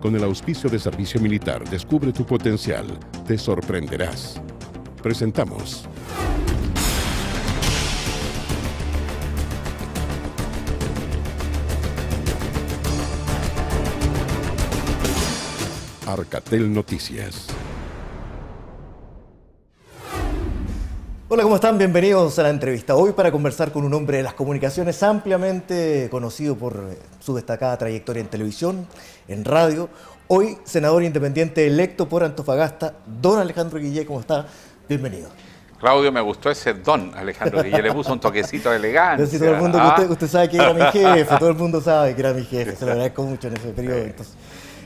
Con el auspicio de Servicio Militar, descubre tu potencial. Te sorprenderás. Presentamos. Arcatel Noticias. Hola, ¿cómo están? Bienvenidos a la entrevista. Hoy para conversar con un hombre de las comunicaciones ampliamente conocido por su destacada trayectoria en televisión, en radio. Hoy senador independiente electo por Antofagasta, don Alejandro Guillé. ¿Cómo está? Bienvenido. Claudio, me gustó ese don, Alejandro Guillé, le puso un toquecito de elegancia. Sí, todo el mundo, usted sabe que era mi jefe, todo el mundo sabe que era mi jefe, se lo agradezco mucho en ese periodo. Entonces,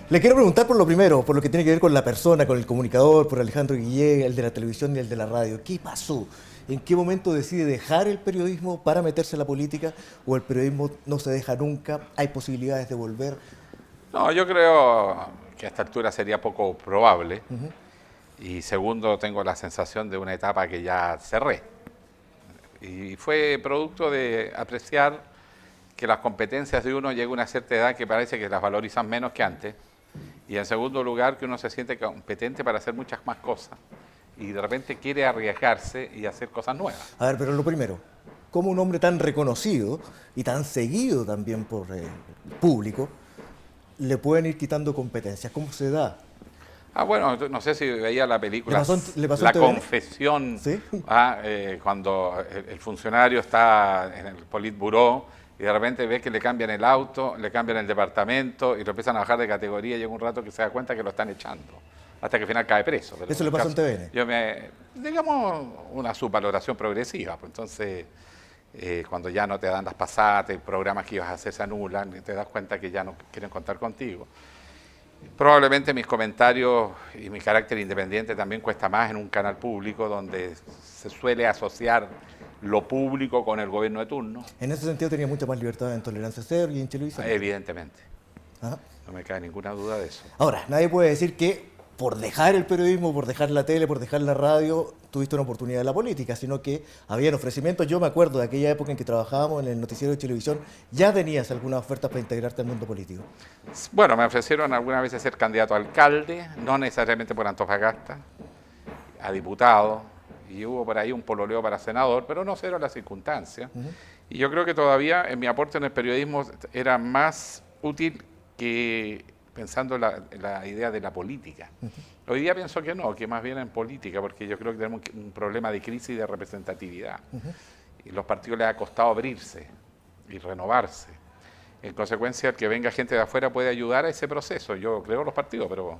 le quiero preguntar por lo primero, por lo que tiene que ver con la persona, con el comunicador, por Alejandro Guillé, el de la televisión y el de la radio. ¿Qué pasó? ¿En qué momento decide dejar el periodismo para meterse en la política? ¿O el periodismo no se deja nunca? ¿Hay posibilidades de volver? No, yo creo que a esta altura sería poco probable. Y segundo, tengo la sensación de una etapa que ya cerré. Y fue producto de apreciar que las competencias de uno llega a una cierta edad que parece que las valorizan menos que antes. Y en segundo lugar, que uno se siente competente para hacer muchas más cosas. Y de repente quiere arriesgarse y hacer cosas nuevas. A ver, pero lo primero, ¿cómo un hombre tan reconocido y tan seguido también por el público le pueden ir quitando competencias? ¿Cómo se da? Bueno, no sé si veía la película ¿Le pasó La en TV? Confesión, ¿Sí? cuando el funcionario está en el Politburó y de repente ve que le cambian el auto, le cambian el departamento y lo empiezan a bajar de categoría y llega un rato que se da cuenta que lo están echando, hasta que al final cae preso. Pero ¿Eso le pasó en TVN? Digamos, una subvaloración progresiva. Pues entonces, cuando ya no te dan las pasadas, programas que ibas a hacer se anulan, y te das cuenta que ya no quieren contar contigo. Probablemente mis comentarios y mi carácter independiente también cuesta más en un canal público donde se suele asociar lo público con el gobierno de turno. En ese sentido tenía mucha más libertad en Tolerancia Cero y en Televisa. Evidentemente. Ajá. No me cae ninguna duda de eso. Ahora, nadie puede decir que por dejar el periodismo, por dejar la tele, por dejar la radio, tuviste una oportunidad en la política, sino que habían ofrecimientos. Yo me acuerdo de aquella época en que trabajábamos en el noticiero de televisión, ya tenías algunas ofertas para integrarte al mundo político. Bueno, me ofrecieron alguna vez ser candidato a alcalde, no necesariamente por Antofagasta, a diputado, y hubo por ahí un pololeo para senador, pero no cero las circunstancias. Y yo creo que todavía en mi aporte en el periodismo era más útil que pensando en la idea de la política. Hoy día pienso que no, que más bien en política, porque yo creo que tenemos un problema de crisis de representatividad. Y los partidos les ha costado abrirse y renovarse. En consecuencia, el que venga gente de afuera puede ayudar a ese proceso. Yo creo los partidos, pero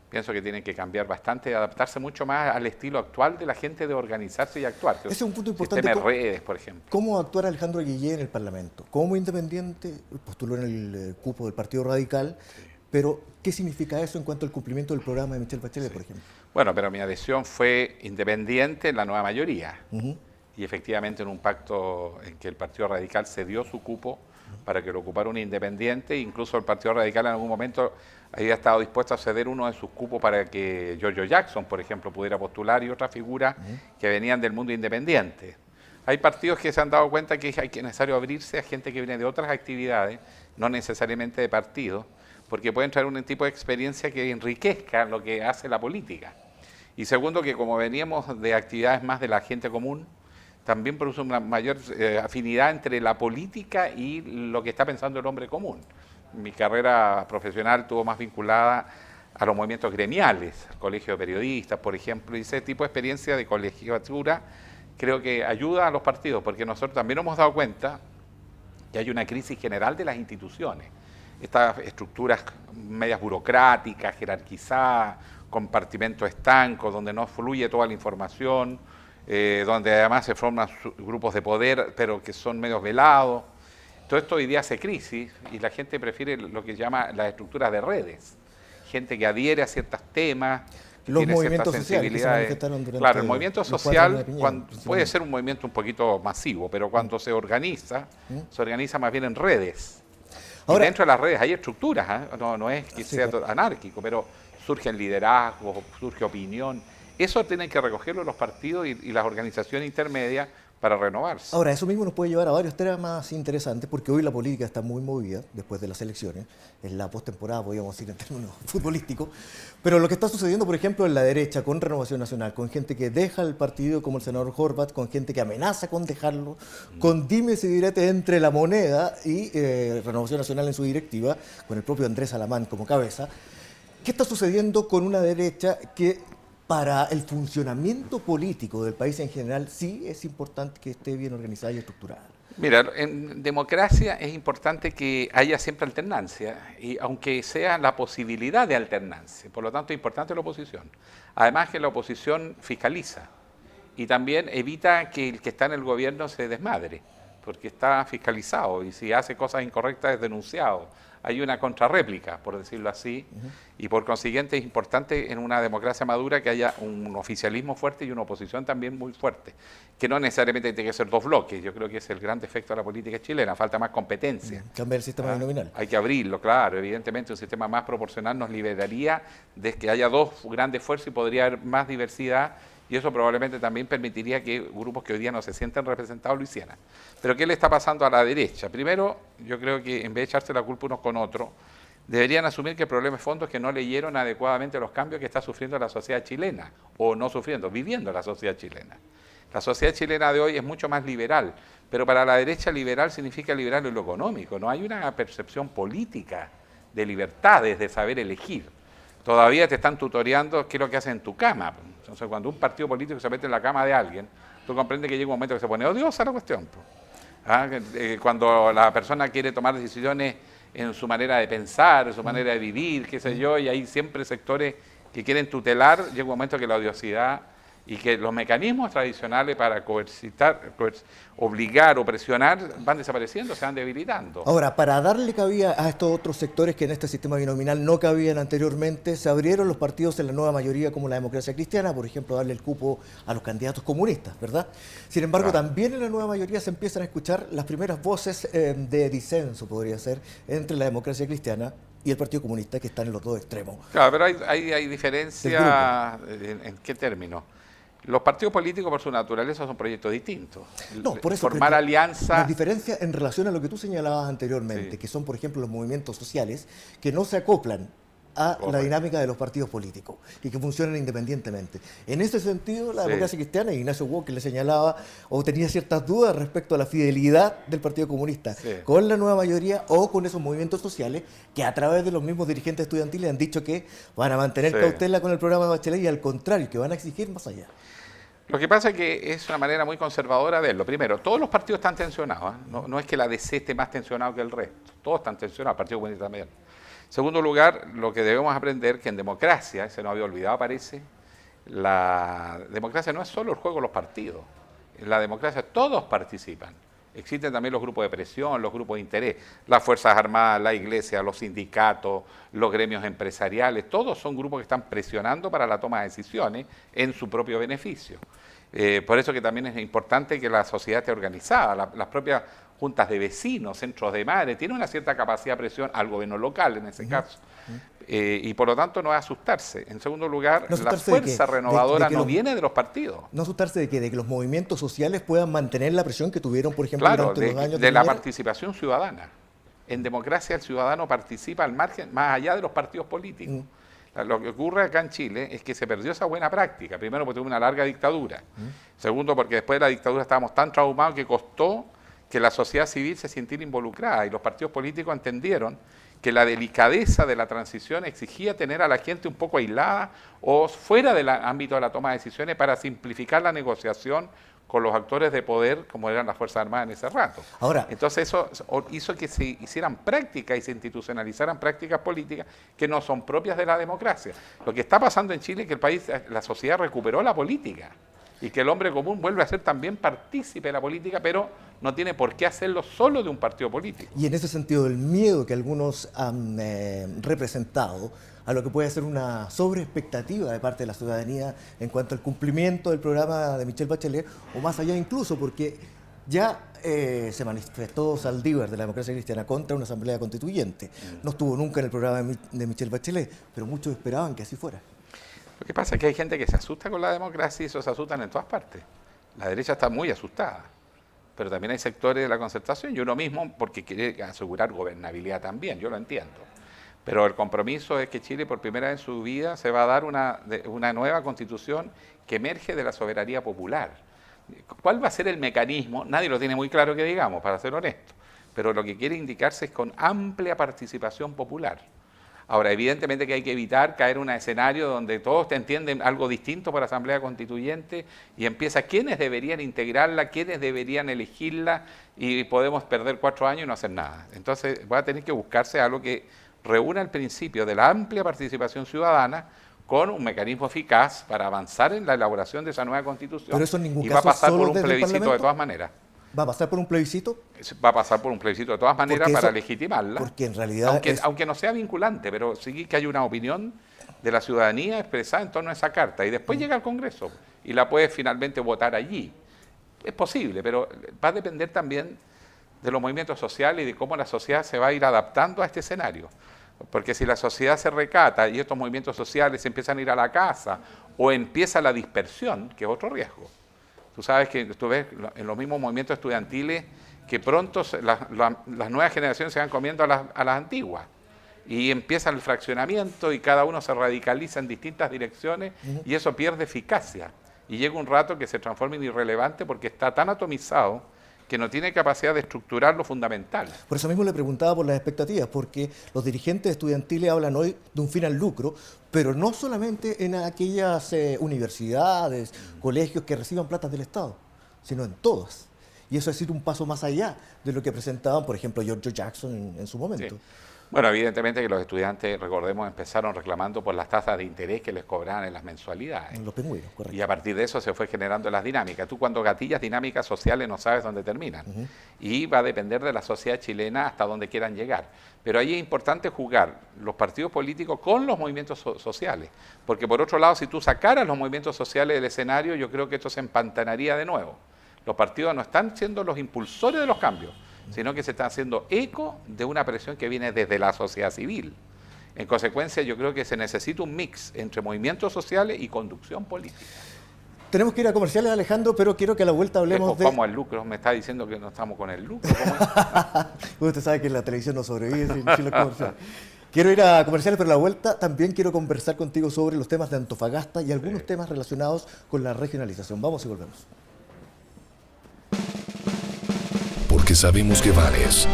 pienso que tienen que cambiar bastante y adaptarse mucho más al estilo actual de la gente de organizarse y actuar. Ese es un punto importante. Sistema de redes, por ejemplo. ¿Cómo actuar Alejandro Guillé en el Parlamento? Como independiente, postuló en el cupo del Partido Radical, pero ¿qué significa eso en cuanto al cumplimiento del programa de Michelle Bachelet, por ejemplo? Bueno, pero mi adhesión fue independiente en la nueva mayoría. Y efectivamente en un pacto en que el Partido Radical cedió su cupo para que lo ocupara un independiente, incluso el Partido Radical en algún momento había estado dispuesto a ceder uno de sus cupos para que Giorgio Jackson, por ejemplo, pudiera postular y otras figuras que venían del mundo independiente. Hay partidos que se han dado cuenta que es necesario abrirse a gente que viene de otras actividades, no necesariamente de partidos, porque pueden traer un tipo de experiencia que enriquezca lo que hace la política. Y segundo, que como veníamos de actividades más de la gente común, también produce una mayor afinidad entre la política y lo que está pensando el hombre común. Mi carrera profesional estuvo más vinculada a los movimientos gremiales, al colegio de periodistas, por ejemplo, y ese tipo de experiencia de colegiatura creo que ayuda a los partidos, porque nosotros también nos hemos dado cuenta que hay una crisis general de las instituciones. Estas estructuras medias burocráticas, jerarquizadas, compartimentos estancos, donde no fluye toda la información, donde además se forman grupos de poder, pero que son medios velados. Todo esto hoy día hace crisis y la gente prefiere lo que llama las estructuras de redes. Gente que adhiere a ciertos temas, los tiene movimientos ciertas sociales que se sensibilidades. manifestaron durante Claro, el movimiento social puede sí. ser un movimiento un poquito masivo, pero cuando se organiza más bien en redes. Ahora, y dentro de las redes hay estructuras, no es que sea anárquico, pero surgen liderazgos, surge opinión. Eso tienen que recogerlo los partidos y las organizaciones intermedias para renovarse. Ahora, eso mismo nos puede llevar a varios temas interesantes, porque hoy la política está muy movida después de las elecciones, en la postemporada, podríamos decir en términos futbolísticos, pero lo que está sucediendo, por ejemplo, en la derecha, con Renovación Nacional, con gente que deja el partido como el senador Horvath, con gente que amenaza con dejarlo, con dimes y diretes entre La Moneda y Renovación Nacional en su directiva, con el propio Andrés Alamán como cabeza. ¿Qué está sucediendo con una derecha que para el funcionamiento político del país en general sí es importante que esté bien organizada y estructurada? Mira, en democracia es importante que haya siempre alternancia, y aunque sea la posibilidad de alternancia. Por lo tanto, es importante la oposición. Además que la oposición fiscaliza y también evita que el que está en el gobierno se desmadre, porque está fiscalizado y si hace cosas incorrectas es denunciado. Hay una contrarréplica, por decirlo así, y por consiguiente es importante en una democracia madura que haya un oficialismo fuerte y una oposición también muy fuerte, que no necesariamente tiene que ser dos bloques. Yo creo que es el gran defecto de la política chilena, falta más competencia. Cambiar el sistema binominal. Hay que abrirlo, claro, evidentemente un sistema más proporcional nos liberaría de que haya dos grandes fuerzas y podría haber más diversidad, y eso probablemente también permitiría que grupos que hoy día no se sienten representados lo hicieran. Pero ¿qué le está pasando a la derecha? Primero, yo creo que en vez de echarse la culpa unos con otros, deberían asumir que el problema de fondo es que no leyeron adecuadamente los cambios que está sufriendo la sociedad chilena, o no sufriendo, viviendo la sociedad chilena. La sociedad chilena de hoy es mucho más liberal, pero para la derecha liberal significa liberal en lo económico, no hay una percepción política de libertades, de saber elegir. Todavía te están tutoreando qué es lo que hacen en tu cama. Entonces, cuando un partido político se mete en la cama de alguien, tú comprendes que llega un momento que se pone odiosa la cuestión. Cuando la persona quiere tomar decisiones en su manera de pensar, en su manera de vivir, qué sé yo, y hay siempre sectores que quieren tutelar, llega un momento que la odiosidad y que los mecanismos tradicionales para obligar o presionar van desapareciendo, se van debilitando. Ahora, para darle cabida a estos otros sectores que en este sistema binominal no cabían anteriormente, se abrieron los partidos en la nueva mayoría como la Democracia Cristiana, por ejemplo, darle el cupo a los candidatos comunistas, ¿verdad? Sin embargo, también en la nueva mayoría se empiezan a escuchar las primeras voces de disenso, podría ser, entre la Democracia Cristiana y el Partido Comunista, que están en los dos extremos. Claro, pero hay diferencia. ¿En qué términos? Los partidos políticos, por su naturaleza, son proyectos distintos. No, por eso formar alianzas. La diferencia en relación a lo que tú señalabas anteriormente, sí, que son, por ejemplo, los movimientos sociales que no se acoplan a la dinámica de los partidos políticos y que funcionan independientemente. En ese sentido, la Democracia Cristiana, Ignacio Walker le señalaba o tenía ciertas dudas respecto a la fidelidad del Partido Comunista con la nueva mayoría o con esos movimientos sociales que a través de los mismos dirigentes estudiantiles han dicho que van a mantener cautela con el programa de Bachelet y al contrario, que van a exigir más allá. Lo que pasa es que es una manera muy conservadora de verlo. Primero, todos los partidos están tensionados. No es que la DC esté más tensionado que el resto. Todos están tensionados, el Partido Comunista también. En segundo lugar, lo que debemos aprender que en democracia, se nos había olvidado parece, la democracia no es solo el juego de los partidos. En la democracia todos participan. Existen también los grupos de presión, los grupos de interés, las Fuerzas Armadas, la Iglesia, los sindicatos, los gremios empresariales, todos son grupos que están presionando para la toma de decisiones en su propio beneficio. Por eso que también es importante que la sociedad esté organizada, las propias juntas de vecinos, centros de madres, tienen una cierta capacidad de presión al gobierno local en ese caso. Y por lo tanto no es asustarse. En segundo lugar, la fuerza renovadora no viene de los partidos. No asustarse de que los movimientos sociales puedan mantener la presión que tuvieron, por ejemplo, durante los años de la participación ciudadana. En democracia el ciudadano participa al margen, más allá de los partidos políticos. Lo que ocurre acá en Chile es que se perdió esa buena práctica. Primero porque tuvo una larga dictadura. Segundo porque después de la dictadura estábamos tan traumados que costó que la sociedad civil se sintiera involucrada y los partidos políticos entendieron que la delicadeza de la transición exigía tener a la gente un poco aislada o fuera del ámbito de la toma de decisiones para simplificar la negociación con los actores de poder, como eran las Fuerzas Armadas en ese rato. Ahora, entonces eso hizo que se hicieran prácticas y se institucionalizaran prácticas políticas que no son propias de la democracia. Lo que está pasando en Chile es que el país, la sociedad recuperó la política y que el hombre común vuelve a ser también partícipe de la política, pero no tiene por qué hacerlo solo de un partido político. Y en ese sentido, el miedo que algunos han representado a lo que puede ser una sobreexpectativa de parte de la ciudadanía en cuanto al cumplimiento del programa de Michelle Bachelet, o más allá incluso, porque ya se manifestó Saldívar de la Democracia Cristiana contra una asamblea constituyente. No estuvo nunca en el programa de Michelle Bachelet, pero muchos esperaban que así fuera. Lo que pasa es que hay gente que se asusta con la democracia y eso se asustan en todas partes. La derecha está muy asustada, pero también hay sectores de la Concertación y uno mismo porque quiere asegurar gobernabilidad también, yo lo entiendo. Pero el compromiso es que Chile por primera vez en su vida se va a dar una nueva constitución que emerge de la soberanía popular. ¿Cuál va a ser el mecanismo? Nadie lo tiene muy claro que digamos, para ser honesto, pero lo que quiere indicarse es con amplia participación popular. Ahora, evidentemente que hay que evitar caer en un escenario donde todos te entienden algo distinto por Asamblea Constituyente y empieza quiénes deberían integrarla, quiénes deberían elegirla y podemos perder 4 años y no hacer nada. Entonces va a tener que buscarse algo que reúna el principio de la amplia participación ciudadana con un mecanismo eficaz para avanzar en la elaboración de esa nueva Constitución. Pero eso en ningún y va a caso pasar por solo un desde el plebiscito de Parlamento. todas maneras. ¿Va a pasar por un plebiscito? Va a pasar por un plebiscito de todas maneras Porque para eso- legitimarla. porque en realidad aunque no sea vinculante, pero sí que hay una opinión de la ciudadanía expresada en torno a esa carta. Y después llega al Congreso y la puedes finalmente votar allí. Es posible, pero va a depender también de los movimientos sociales y de cómo la sociedad se va a ir adaptando a este escenario. Porque si la sociedad se recata y estos movimientos sociales empiezan a ir a la casa o empieza la dispersión, que es otro riesgo. Tú sabes que tú ves en los mismos movimientos estudiantiles que pronto las nuevas generaciones se van comiendo a las antiguas y empieza el fraccionamiento y cada uno se radicaliza en distintas direcciones y eso pierde eficacia y llega un rato que se transforma en irrelevante porque está tan atomizado que no tiene capacidad de estructurar lo fundamental. Por eso mismo le preguntaba por las expectativas, porque los dirigentes estudiantiles hablan hoy de un fin al lucro, pero no solamente en aquellas universidades, colegios que reciban plata del Estado, sino en todas. Y eso es ir un paso más allá de lo que presentaban, por ejemplo, George Jackson en su momento. Sí. Bueno, evidentemente que los estudiantes, recordemos, empezaron reclamando por las tasas de interés que les cobraban en las mensualidades. En los pingüinos, correcto. Y a partir de eso se fue generando las dinámicas. Tú cuando gatillas dinámicas sociales no sabes dónde terminan. Y va a depender de la sociedad chilena hasta dónde quieran llegar. Pero ahí es importante jugar los partidos políticos con los movimientos sociales. Porque por otro lado, si tú sacaras los movimientos sociales del escenario, yo creo que esto se empantanaría de nuevo. Los partidos no están siendo los impulsores de los cambios, sino que se están haciendo eco de una presión que viene desde la sociedad civil. En consecuencia, yo creo que se necesita un mix entre movimientos sociales y conducción política. Tenemos que ir a comerciales, Alejandro, pero quiero que a la vuelta hablemos de... ¿Cómo el lucro? ¿Me está diciendo que no estamos con el lucro? ¿Cómo es? Usted sabe que la televisión no sobrevive sin los comerciales. Quiero ir a comerciales, pero a la vuelta también quiero conversar contigo sobre los temas de Antofagasta y algunos temas relacionados con la regionalización. Vamos y volvemos. Porque sabemos que vales.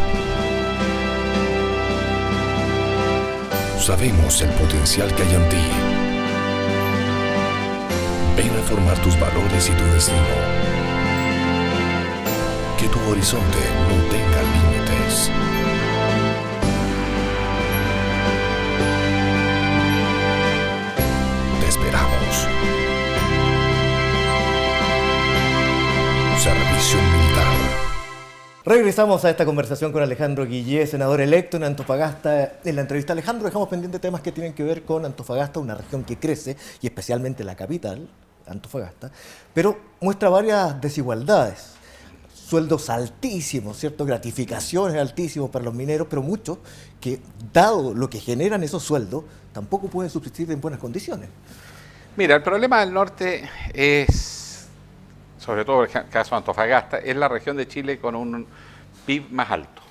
Sabemos el potencial que hay en ti. Ven a formar tus valores y tu destino. Que tu horizonte no tenga límites. Te esperamos. Servicio Militar. Regresamos a esta conversación con Alejandro Guillé, senador electo en Antofagasta. En la entrevista, Alejandro, dejamos pendientes temas que tienen que ver con Antofagasta, una región que crece, y especialmente la capital, Antofagasta, pero muestra varias desigualdades. Sueldos altísimos, ¿cierto? Gratificaciones altísimos para los mineros, pero muchos que, dado lo que generan esos sueldos, tampoco pueden subsistir en buenas condiciones. Mira, el problema del norte es, sobre todo en el caso de Antofagasta, es la región de Chile con un PIB más alto.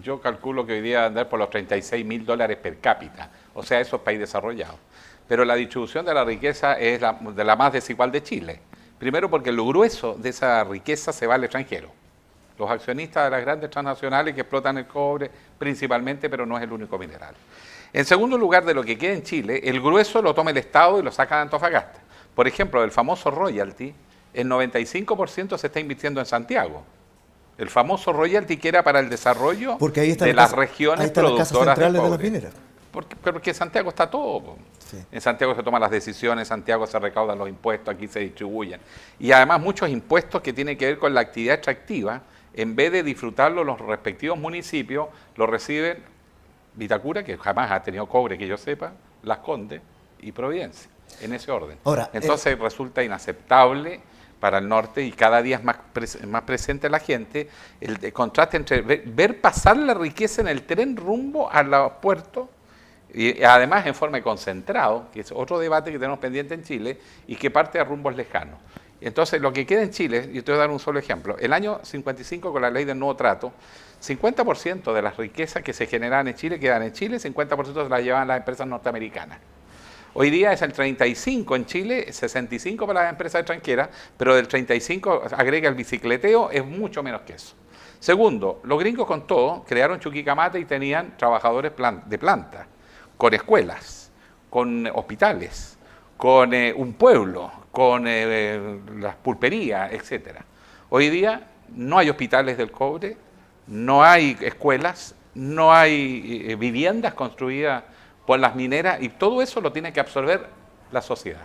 Yo calculo que hoy día va a andar por los $36.000 per cápita, o sea, eso es país desarrollado. Pero la distribución de la riqueza es de la más desigual de Chile. Primero porque lo grueso de esa riqueza se va al extranjero. Los accionistas de las grandes transnacionales que explotan el cobre principalmente, pero no es el único mineral. En segundo lugar, de lo que queda en Chile, el grueso lo toma el Estado y lo saca de Antofagasta. Por ejemplo, el famoso royalty, el 95% se está invirtiendo en Santiago. El famoso royalty que era para el desarrollo Porque ahí de las regiones productoras de centrales de las cobre. mineras. Porque en Santiago está todo. Po. Sí. En Santiago se toman las decisiones, en Santiago se recaudan los impuestos, aquí se distribuyen. Y además muchos impuestos que tienen que ver con la actividad extractiva, en vez de disfrutarlo los respectivos municipios, lo reciben Vitacura, que jamás ha tenido cobre que yo sepa, Las Condes y Providencia, en ese orden. Ahora, entonces resulta inaceptable para el norte y cada día es más presente la gente el contraste entre ver pasar la riqueza en el tren rumbo a los puertos y además en forma de concentrado, que es otro debate que tenemos pendiente en Chile y que parte a rumbos lejanos. Entonces, lo que queda en Chile, y te voy a dar un solo ejemplo, el año 55 con la ley del nuevo trato, 50% de las riquezas que se generaban en Chile quedan en Chile, 50% se las llevaban las empresas norteamericanas. Hoy día es el 35 en Chile, 65 para las empresas extranjeras, pero del 35 agrega el bicicleteo, es mucho menos que eso. Segundo, los gringos con todo crearon Chuquicamata y tenían trabajadores de planta, con escuelas, con hospitales, con un pueblo, con las pulperías, etc. Hoy día no hay hospitales del cobre, no hay escuelas, no hay viviendas construidas por las mineras y todo eso lo tiene que absorber la sociedad.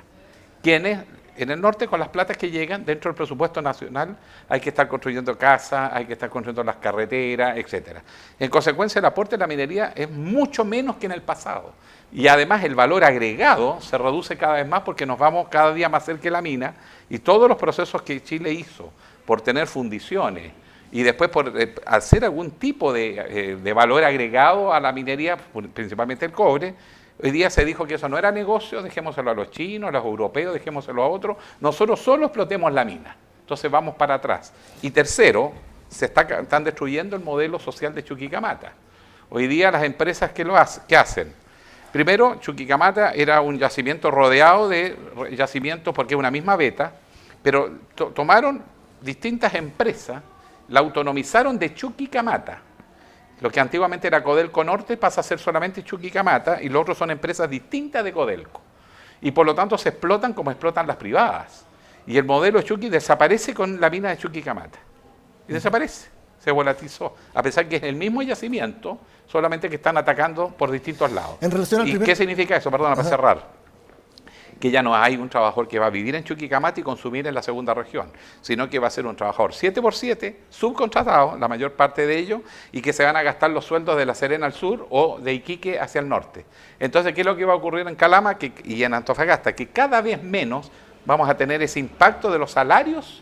Quienes en el norte con las platas que llegan dentro del presupuesto nacional hay que estar construyendo casas, hay que estar construyendo las carreteras, etcétera. En consecuencia el aporte de la minería es mucho menos que en el pasado y además el valor agregado se reduce cada vez más porque nos vamos cada día más cerca de la mina y todos los procesos que Chile hizo por tener fundiciones y después por hacer algún tipo de valor agregado a la minería, principalmente el cobre. Hoy día se dijo que eso no era negocio, dejémoselo a los chinos, a los europeos, dejémoselo a otros, nosotros solo explotemos la mina. Entonces vamos para atrás. Y tercero, están destruyendo el modelo social de Chuquicamata. Hoy día las empresas ¿qué hacen? Primero, Chuquicamata era un yacimiento rodeado de yacimientos porque es una misma veta, pero tomaron distintas empresas, la autonomizaron de Chuquicamata. Lo que antiguamente era Codelco Norte pasa a ser solamente Chuquicamata y los otros son empresas distintas de Codelco. Y por lo tanto se explotan como explotan las privadas. Y el modelo Chuqui desaparece con la mina de Chuquicamata. Y desaparece, se volatilizó. A pesar que es el mismo yacimiento, solamente que están atacando por distintos lados. En relación al ¿Qué significa eso? Perdona, para cerrar. Que ya no hay un trabajador que va a vivir en Chuquicamata y consumir en la segunda región, sino que va a ser un trabajador 7x7, subcontratado, la mayor parte de ellos, y que se van a gastar los sueldos de La Serena al sur o de Iquique hacia el norte. Entonces, ¿qué es lo que va a ocurrir en Calama y en Antofagasta? Que cada vez menos vamos a tener ese impacto de los salarios.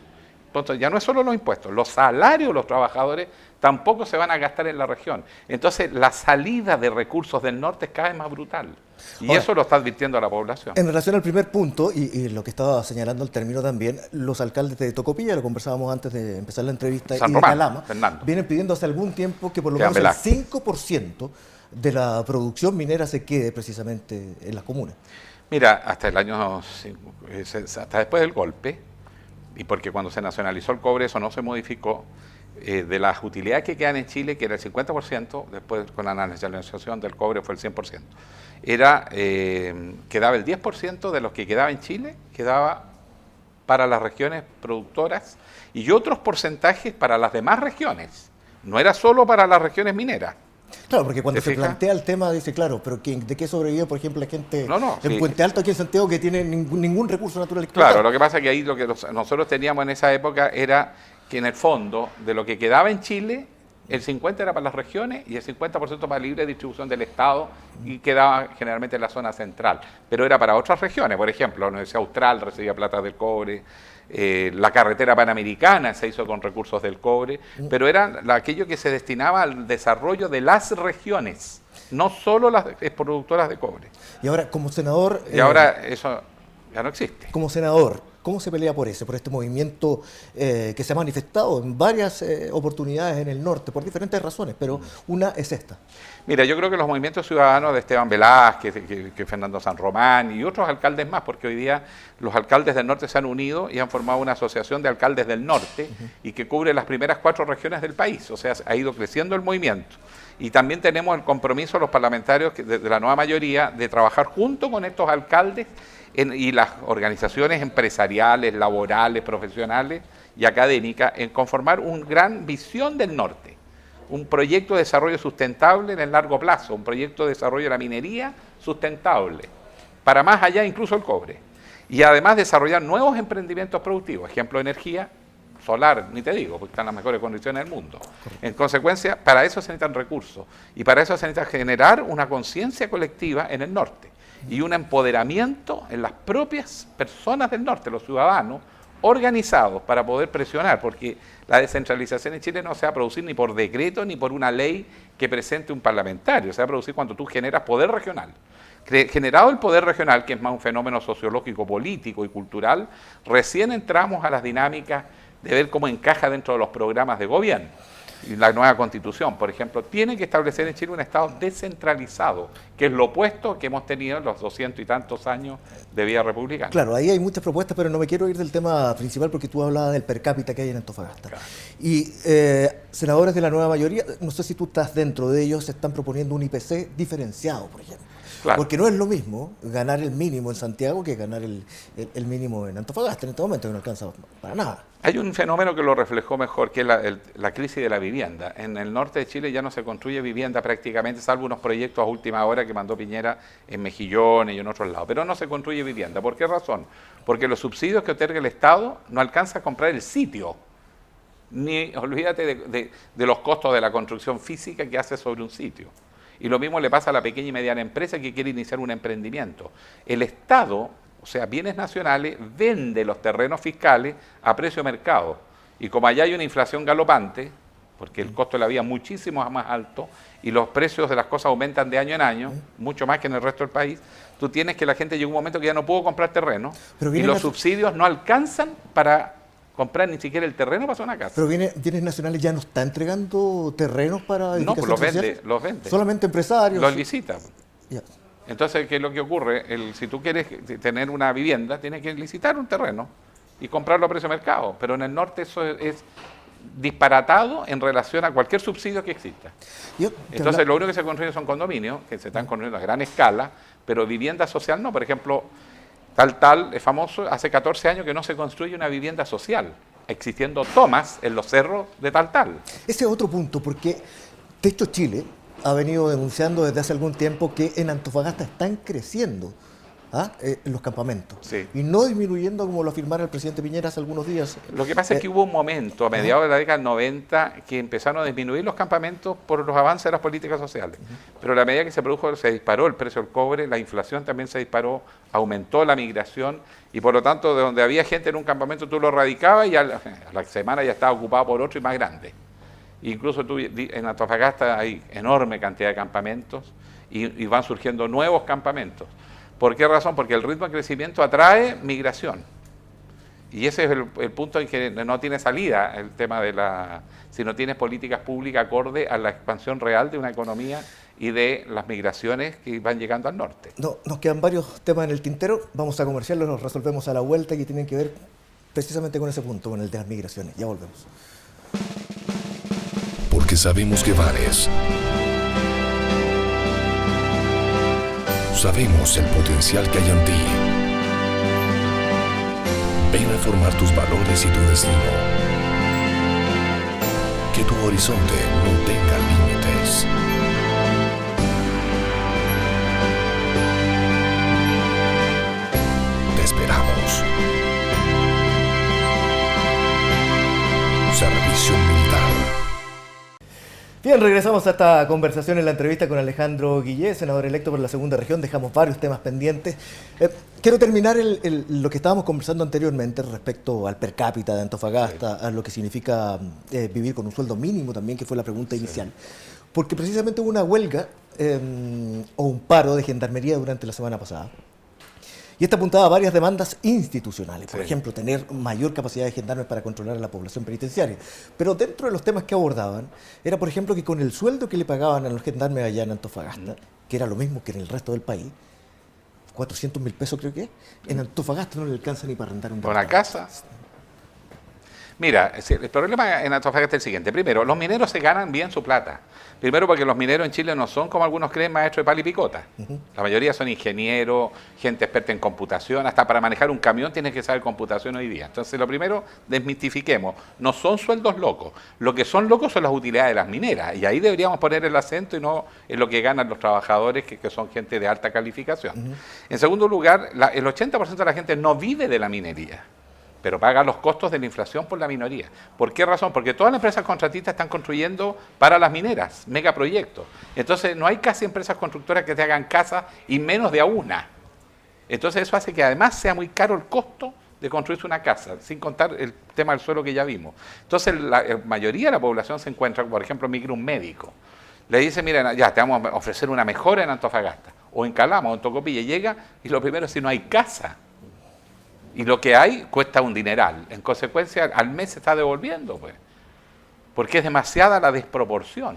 Entonces, ya no es solo los impuestos, los salarios de los trabajadores tampoco se van a gastar en la región. Entonces, la salida de recursos del norte es cada vez más brutal. Y ahora, eso lo está advirtiendo a la población. En relación al primer punto, y lo que estaba señalando al término también, los alcaldes de Tocopilla, lo conversábamos antes de empezar la entrevista, San y Román, de Calama, Fernando, vienen pidiendo hace algún tiempo que por lo menos el 5% de la producción minera se quede precisamente en las comunas. Mira, hasta el año, hasta después del golpe, y porque cuando se nacionalizó el cobre eso no se modificó, de las utilidades que quedan en Chile, que era el 50%, después con la nacionalización del cobre fue el 100%, quedaba el 10% de los que quedaba en Chile, quedaba para las regiones productoras y otros porcentajes para las demás regiones, no era solo para las regiones mineras. Claro, porque cuando se plantea el tema, dice, claro, pero ¿de qué sobrevive, por ejemplo, la gente en Puente Alto, aquí en Santiago, que tiene ningún recurso natural explotado? Claro, lo que pasa es que ahí lo que nosotros teníamos en esa época era que en el fondo, de lo que quedaba en Chile, el 50% era para las regiones y el 50% para libre distribución del Estado y quedaba generalmente en la zona central. Pero era para otras regiones, por ejemplo, la Universidad Austral recibía plata del cobre, la carretera panamericana se hizo con recursos del cobre, pero era aquello que se destinaba al desarrollo de las regiones, no solo las productoras de cobre. Y ahora, como senador... Y ahora eso ya no existe. Como senador, ¿cómo se pelea por este movimiento que se ha manifestado en varias oportunidades en el norte, por diferentes razones, pero una es esta? Mira, yo creo que los movimientos ciudadanos de Esteban Velázquez, que Fernando San Román y otros alcaldes más, porque hoy día los alcaldes del norte se han unido y han formado una asociación de alcaldes del norte y que cubre las primeras 4 regiones del país, o sea, ha ido creciendo el movimiento. Y también tenemos el compromiso de los parlamentarios de la nueva mayoría de trabajar junto con estos alcaldes y las organizaciones empresariales, laborales, profesionales y académicas en conformar una gran visión del norte, un proyecto de desarrollo sustentable en el largo plazo, un proyecto de desarrollo de la minería sustentable, para más allá incluso el cobre, y además desarrollar nuevos emprendimientos productivos, ejemplo de energía solar, ni te digo, porque están en las mejores condiciones del mundo. En consecuencia, para eso se necesitan recursos, y para eso se necesita generar una conciencia colectiva en el norte, y un empoderamiento en las propias personas del norte, los ciudadanos, organizados para poder presionar, porque la descentralización en Chile no se va a producir ni por decreto ni por una ley que presente un parlamentario, se va a producir cuando tú generas poder regional. Generado el poder regional, que es más un fenómeno sociológico, político y cultural, recién entramos a las dinámicas de ver cómo encaja dentro de los programas de gobierno. Y la nueva Constitución, por ejemplo, tiene que establecer en Chile un Estado descentralizado, que es lo opuesto que hemos tenido en los 200 y tantos años de vida republicana. Claro, ahí hay muchas propuestas, pero no me quiero ir del tema principal porque tú hablabas del per cápita que hay en Antofagasta. Claro. Y senadores de la nueva mayoría, no sé si tú estás dentro de ellos, se están proponiendo un IPC diferenciado, por ejemplo. Claro. Porque no es lo mismo ganar el mínimo en Santiago que ganar el mínimo en Antofagasta en este momento, que no alcanza para nada. Hay un fenómeno que lo reflejó mejor, que es la crisis de la vivienda. En el norte de Chile ya no se construye vivienda prácticamente, salvo unos proyectos a última hora que mandó Piñera en Mejillones y en otros lados. Pero no se construye vivienda. ¿Por qué razón? Porque los subsidios que otorga el Estado no alcanza a comprar el sitio. Ni olvídate de los costos de la construcción física que hace sobre un sitio. Y lo mismo le pasa a la pequeña y mediana empresa que quiere iniciar un emprendimiento. El Estado, o sea, Bienes Nacionales, vende los terrenos fiscales a precio de mercado. Y como allá hay una inflación galopante, porque el costo de la vida es muchísimo más alto y los precios de las cosas aumentan de año en año, mucho más que en el resto del país, tú tienes que la gente llega un momento que ya no pudo comprar terreno y los subsidios no alcanzan para comprar ni siquiera el terreno para hacer una casa. Pero Bienes Nacionales ya no está entregando terrenos para no, pues los vende. Solamente empresarios. Los licita. Ya. Entonces, ¿qué es lo que ocurre? Si tú quieres tener una vivienda, tienes que licitar un terreno y comprarlo a precio de mercado. Pero en el norte eso es disparatado en relación a cualquier subsidio que exista. Entonces, lo único que se construye son condominios, que se están construyendo a gran escala, pero vivienda social no. Por ejemplo, Taltal es famoso, hace 14 años que no se construye una vivienda social, existiendo tomas en los cerros de Taltal. Ese es otro punto, porque Techo Chile ha venido denunciando desde hace algún tiempo que en Antofagasta están creciendo los campamentos. Sí. Y no disminuyendo como lo afirmara el presidente Piñera hace algunos días. Lo que pasa es que hubo un momento, a mediados de la década del 90, que empezaron a disminuir los campamentos por los avances de las políticas sociales. Pero a la medida que se produjo, se disparó el precio del cobre, la inflación también se disparó, aumentó la migración, y por lo tanto, de donde había gente en un campamento, tú lo radicabas y a la semana ya estaba ocupado por otro y más grande. Incluso en Antofagasta hay enorme cantidad de campamentos y van surgiendo nuevos campamentos. ¿Por qué razón? Porque el ritmo de crecimiento atrae migración. Y ese es el punto en que no tiene salida el tema si no tienes políticas públicas acorde a la expansión real de una economía y de las migraciones que van llegando al norte. No, nos quedan varios temas en el tintero. Vamos a comerciarlos, los resolvemos a la vuelta y tienen que ver precisamente con ese punto, con el de las migraciones. Ya volvemos. Porque sabemos que vales. Sabemos el potencial que hay en ti. Ven a formar tus valores y tu destino. Que tu horizonte no tenga límites. Te esperamos. Servicio Militar. Bien, regresamos a esta conversación en la entrevista con Alejandro Guillé, senador electo por la segunda región. Dejamos varios temas pendientes. Quiero terminar lo que estábamos conversando anteriormente respecto al per cápita de Antofagasta, a lo que significa vivir con un sueldo mínimo también, que fue la pregunta inicial. Porque precisamente hubo una huelga o un paro de gendarmería durante la semana pasada. Y esta apuntaba a varias demandas institucionales, por ejemplo, tener mayor capacidad de gendarmes para controlar a la población penitenciaria. Pero dentro de los temas que abordaban, era por ejemplo que con el sueldo que le pagaban a los gendarmes allá en Antofagasta, que era lo mismo que en el resto del país, 400.000 pesos creo que, en Antofagasta no le alcanza ni para rentar un ¿Con la casa? Mira, el problema en Antofagasta es el siguiente. Primero, los mineros se ganan bien su plata. Primero porque los mineros en Chile no son, como algunos creen, maestros de pala y picota. La mayoría son ingenieros, gente experta en computación. Hasta para manejar un camión tienes que saber computación hoy día. Entonces, lo primero, desmitifiquemos. No son sueldos locos. Lo que son locos son las utilidades de las mineras. Y ahí deberíamos poner el acento y no en lo que ganan los trabajadores, que son gente de alta calificación. En segundo lugar, el 80% de la gente no vive de la minería, pero paga los costos de la inflación por la minoría. ¿Por qué razón? Porque todas las empresas contratistas están construyendo para las mineras, megaproyectos. Entonces no hay casi empresas constructoras que te hagan casas y menos de a una. Entonces eso hace que además sea muy caro el costo de construirse una casa, sin contar el tema del suelo que ya vimos. Entonces la mayoría de la población se encuentra, por ejemplo, migra un médico, le dice, mira, ya te vamos a ofrecer una mejora en Antofagasta, o en Calama, o en Tocopilla, llega y lo primero es si no hay casa. Y lo que hay cuesta un dineral. En consecuencia, al mes se está devolviendo, pues, porque es demasiada la desproporción.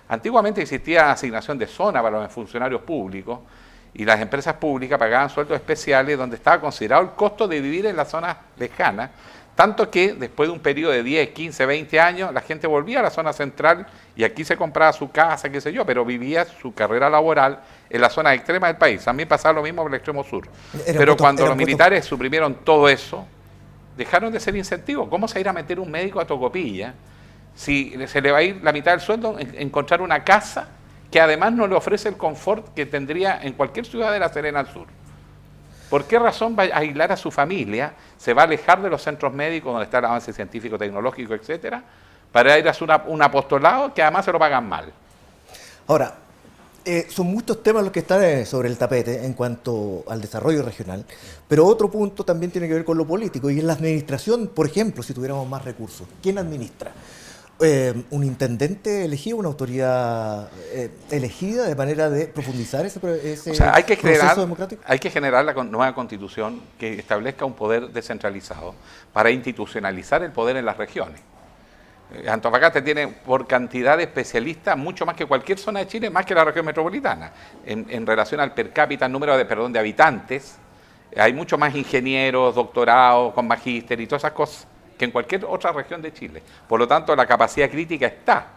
Antiguamente existía asignación de zona para los funcionarios públicos y las empresas públicas pagaban sueldos especiales donde estaba considerado el costo de vivir en las zonas lejanas, tanto que después de un periodo de 10, 15, 20 años, la gente volvía a la zona central y aquí se compraba su casa, qué sé yo, pero vivía su carrera laboral en la zona extrema del país. También pasaba lo mismo en el extremo sur. Pero cuando los militares suprimieron todo eso, dejaron de ser incentivos. ¿Cómo se irá a meter un médico a Tocopilla si se le va a ir la mitad del sueldo en encontrar una casa que además no le ofrece el confort que tendría en cualquier ciudad de La Serena al sur? ¿Por qué razón va a aislar a su familia, se va a alejar de los centros médicos donde está el avance científico, tecnológico, etcétera, para ir a hacer un apostolado que además se lo pagan mal? Ahora, son muchos temas los que están sobre el tapete en cuanto al desarrollo regional, pero otro punto también tiene que ver con lo político y en la administración, por ejemplo, si tuviéramos más recursos, ¿quién administra? ¿Un intendente elegido, una autoridad elegida de manera de profundizar ese O sea, proceso democrático? Hay que generar la nueva constitución que establezca un poder descentralizado para institucionalizar el poder en las regiones. Antofagasta tiene por cantidad de especialistas mucho más que cualquier zona de Chile, más que la región metropolitana. En relación al per cápita, número de habitantes, hay mucho más ingenieros, doctorados, con magíster y todas esas cosas que en cualquier otra región de Chile. Por lo tanto, la capacidad crítica está.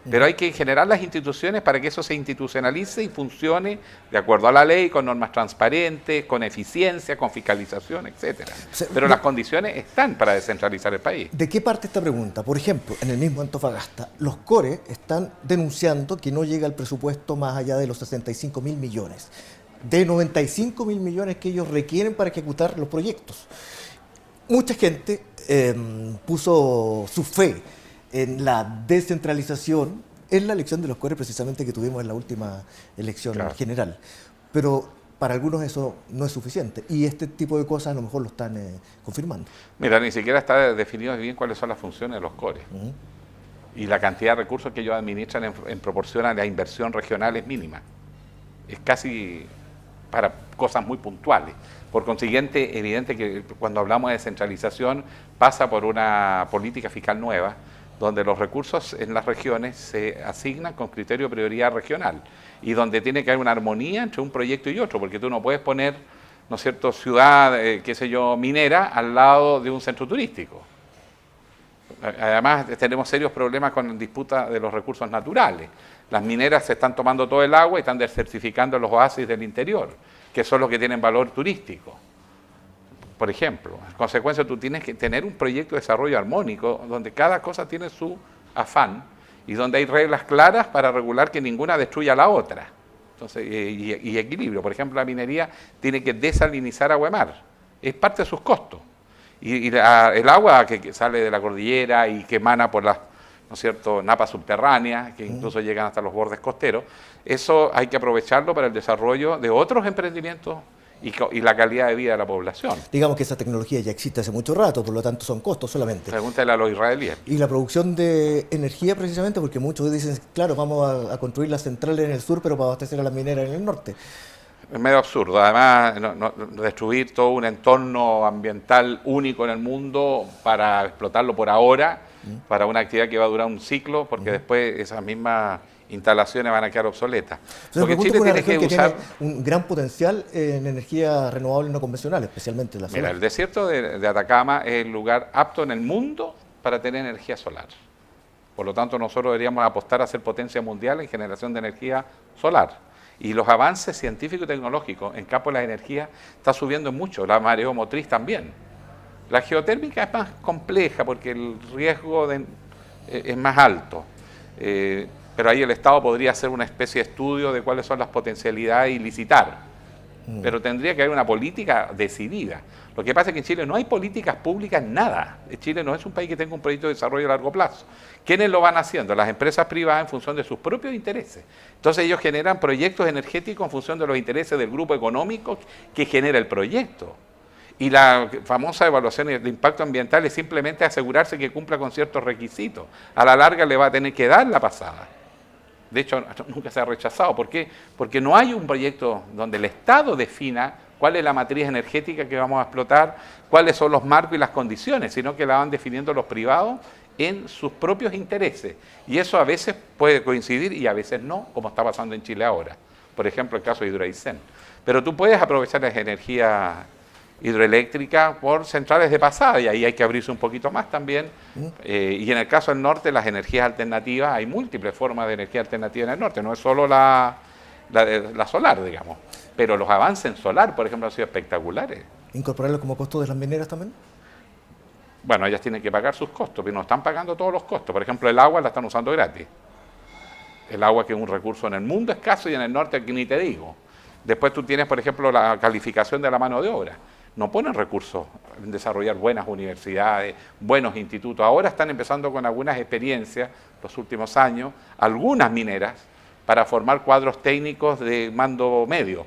Pero hay que generar las instituciones para que eso se institucionalice y funcione de acuerdo a la ley, con normas transparentes, con eficiencia, con fiscalización, etcétera. Pero las condiciones están para descentralizar el país. ¿De qué parte esta pregunta? Por ejemplo, en el mismo Antofagasta, los CORE están denunciando que no llega el presupuesto más allá de los 65.000 millones, de 95.000 millones que ellos requieren para ejecutar los proyectos. Mucha gente puso su fe en la descentralización en la elección de los CORE precisamente que tuvimos en la última elección general. Pero para algunos eso no es suficiente y este tipo de cosas a lo mejor lo están confirmando. Mira, ni siquiera está definido bien cuáles son las funciones de los CORE. Y la cantidad de recursos que ellos administran en proporción a la inversión regional es mínima. Es casi para cosas muy puntuales. Por consiguiente, evidente que cuando hablamos de descentralización pasa por una política fiscal nueva, donde los recursos en las regiones se asignan con criterio de prioridad regional y donde tiene que haber una armonía entre un proyecto y otro, porque tú no puedes poner, ¿no es cierto?, ciudad, qué sé yo, minera al lado de un centro turístico. Además, tenemos serios problemas con la disputa de los recursos naturales. Las mineras se están tomando todo el agua y están desertificando los oasis del interior, que son los que tienen valor turístico. Por ejemplo, en consecuencia tú tienes que tener un proyecto de desarrollo armónico donde cada cosa tiene su afán y donde hay reglas claras para regular que ninguna destruya a la otra. Entonces, y equilibrio. Por ejemplo, la minería tiene que desalinizar agua de mar. Es parte de sus costos. Y el agua que sale de la cordillera y que emana por las, ¿no es cierto?, napas subterráneas, que incluso llegan hasta los bordes costeros, eso hay que aprovecharlo para el desarrollo de otros emprendimientos y la calidad de vida de la población. Digamos que esa tecnología ya existe hace mucho rato, por lo tanto son costos solamente. Pregúntale a los israelíes. Y la producción de energía precisamente, porque muchos dicen, claro, vamos a construir las centrales en el sur, pero para abastecer a las mineras en el norte. Es medio absurdo, además destruir todo un entorno ambiental único en el mundo para explotarlo por ahora, para una actividad que va a durar un ciclo, porque después esas mismas instalaciones van a quedar obsoletas. Lo que Chile tiene que usar tiene un gran potencial en energía renovable no convencional, especialmente la solar. Mira, el desierto de Atacama es el lugar apto en el mundo para tener energía solar. Por lo tanto, nosotros deberíamos apostar a ser potencia mundial en generación de energía solar. Y los avances científicos y tecnológicos en campo de la energía están subiendo mucho, la mareomotriz también. La geotérmica es más compleja porque el riesgo es más alto. Pero ahí el Estado podría hacer una especie de estudio de cuáles son las potencialidades y licitar. Pero tendría que haber una política decidida. Lo que pasa es que en Chile no hay políticas públicas, nada. Chile no es un país que tenga un proyecto de desarrollo a largo plazo. ¿Quiénes lo van haciendo? Las empresas privadas en función de sus propios intereses. Entonces ellos generan proyectos energéticos en función de los intereses del grupo económico que genera el proyecto. Y la famosa evaluación de impacto ambiental es simplemente asegurarse que cumpla con ciertos requisitos. A la larga le va a tener que dar la pasada. De hecho, nunca se ha rechazado. ¿Por qué? Porque no hay un proyecto donde el Estado defina cuál es la matriz energética que vamos a explotar, cuáles son los marcos y las condiciones, sino que la van definiendo los privados en sus propios intereses. Y eso a veces puede coincidir y a veces no, como está pasando en Chile ahora. Por ejemplo, el caso de Hidroaicén. Pero tú puedes aprovechar las energías hidroeléctricas por centrales de pasada, y ahí hay que abrirse un poquito más también. Y en el caso del norte, las energías alternativas, hay múltiples formas de energía alternativa en el norte, no es solo la solar, digamos. Pero los avances en solar, por ejemplo, han sido espectaculares. ¿Incorporarlo como costo de las mineras también? Bueno, ellas tienen que pagar sus costos, pero no están pagando todos los costos. Por ejemplo, el agua la están usando gratis. El agua, que es un recurso en el mundo escaso, y en el norte aquí ni te digo. Después tú tienes, por ejemplo, la calificación de la mano de obra. No ponen recursos en desarrollar buenas universidades, buenos institutos. Ahora están empezando con algunas experiencias, los últimos años, algunas mineras, para formar cuadros técnicos de mando medio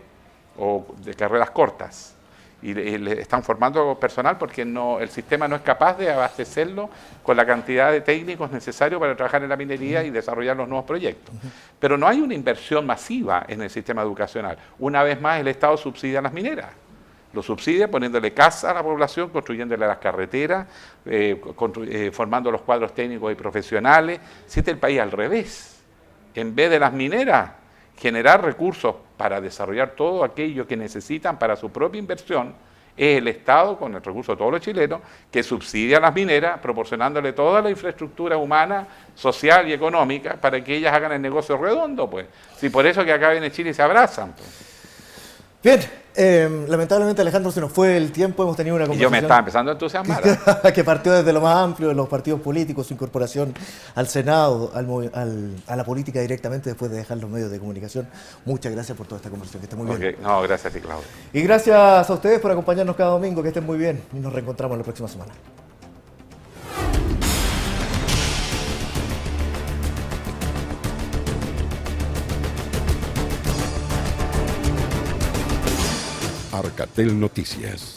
o de carreras cortas. Y le están formando personal porque el sistema no es capaz de abastecerlo con la cantidad de técnicos necesarios para trabajar en la minería y desarrollar los nuevos proyectos. Pero no hay una inversión masiva en el sistema educacional. Una vez más, el Estado subsidia a las mineras. Lo subsidia poniéndole casa a la población, construyéndole las carreteras, formando los cuadros técnicos y profesionales. Si este es el país al revés, en vez de las mineras generar recursos para desarrollar todo aquello que necesitan para su propia inversión, es el Estado, con el recurso de todos los chilenos, que subsidia a las mineras, proporcionándole toda la infraestructura humana, social y económica para que ellas hagan el negocio redondo, pues. Si por eso que acá viene Chile y se abrazan, pues. Bien, lamentablemente, Alejandro, se nos fue el tiempo, hemos tenido una Y conversación... yo me estaba empezando a entusiasmar. que partió desde lo más amplio de los partidos políticos, su incorporación al Senado, a la política directamente después de dejar los medios de comunicación. Muchas gracias por toda esta conversación, que esté muy bien. No, gracias a ti, Claudio. Y gracias a ustedes por acompañarnos cada domingo, que estén muy bien y nos reencontramos la próxima semana. Arcatel Noticias.